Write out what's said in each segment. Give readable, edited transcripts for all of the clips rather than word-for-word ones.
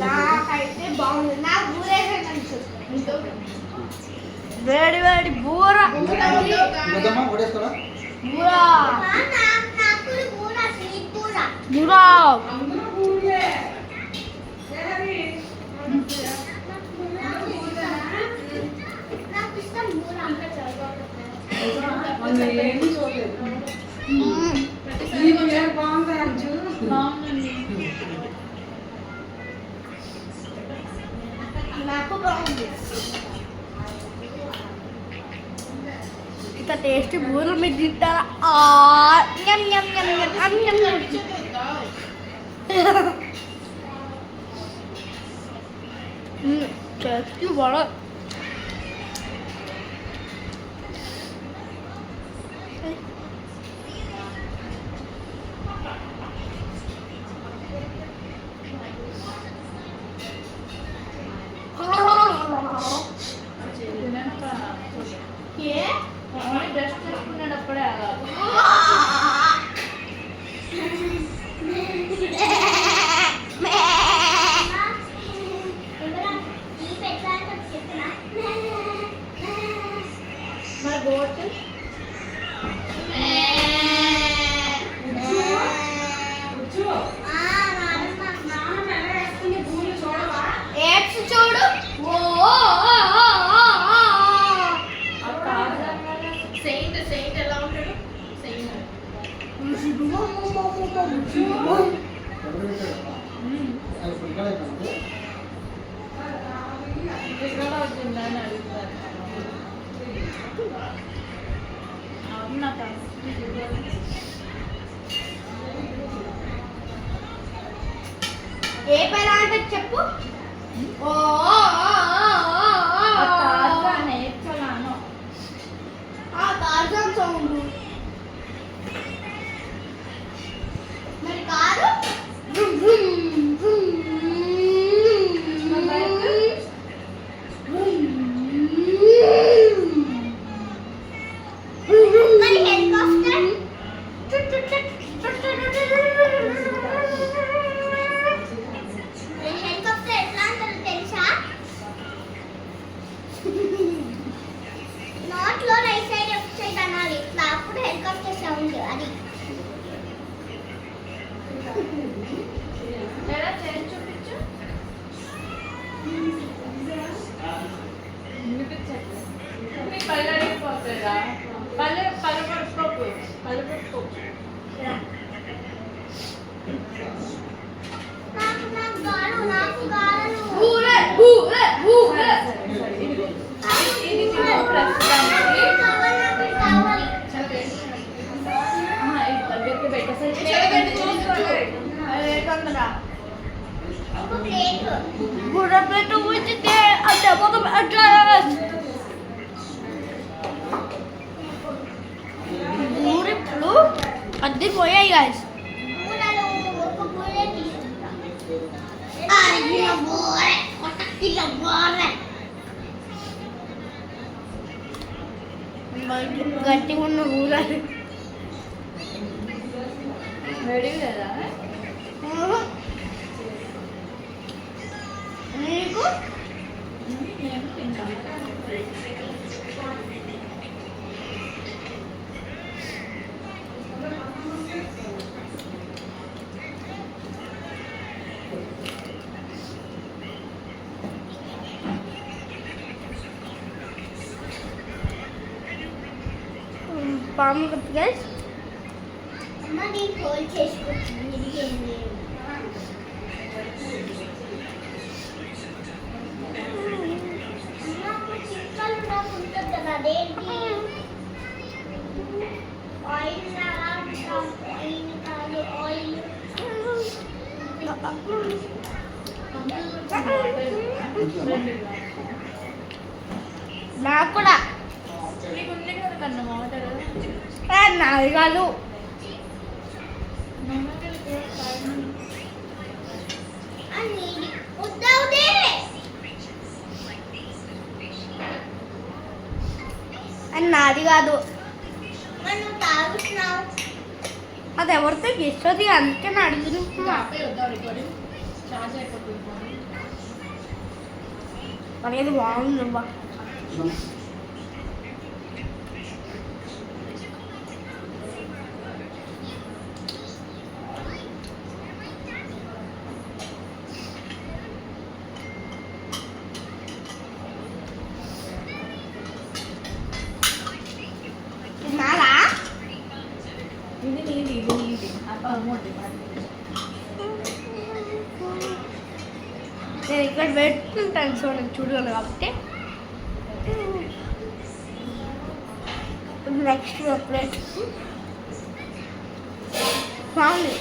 నాకైతే బాగుంది. నాకు బూరేసే తెలుసు. వేడి వేడి బూర బూరా. బూరా నాకు బాగుంది. ఇంత టేస్టీ బూరెలు మీరు తింటారా? టేస్టీ వడ. ఏ పైన అంటే చెప్పు. టార్జన్ సౌండ్ మరి కారు అద్దె పోయాయి గాయస్. గట్టిగా ఉన్న ఊరాలి నీకు పాము కదా గైస్. అమ్మ నేను హోల్ చేసుకుంటుంది. నాకు కూడా నాది కాదు. నాది కాదు. అది ఎవరితో ఇస్తుంది అందుకే అడుగుతున్నా. అనేది బాగుంది అబ్బా. తిన్నారా? ఇది నీది అమౌంట్ నేను ఇక్కడ పెట్టుకుంటాను సో నేను చూడగలను కాబట్టి నెక్స్ట్ ప్లేట్ బాగుంది.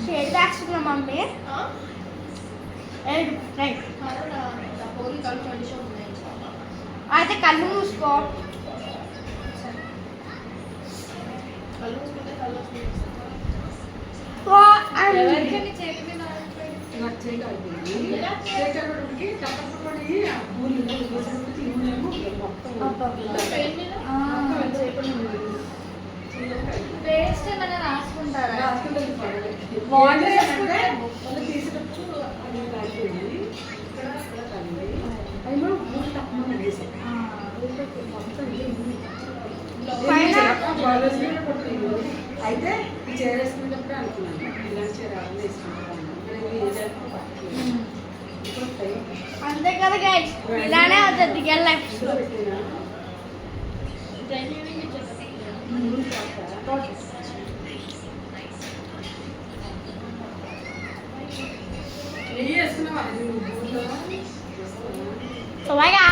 షేడ్ వేస్తున్నా మమ్మీ. అయితే కళ్ళు మూసుకో. పేస్ట్ ఏమైనా రాసుకుంటారా? అయితే చేరేసుకునేటప్పుడు అనుకున్నాను ఇలాంటి చీర వేసుకుంటాను. అంతే కదా గైస్, ఇలానే అవుతుంది రియల్ లైఫ్. వేసుకున్నావా? So bye guys.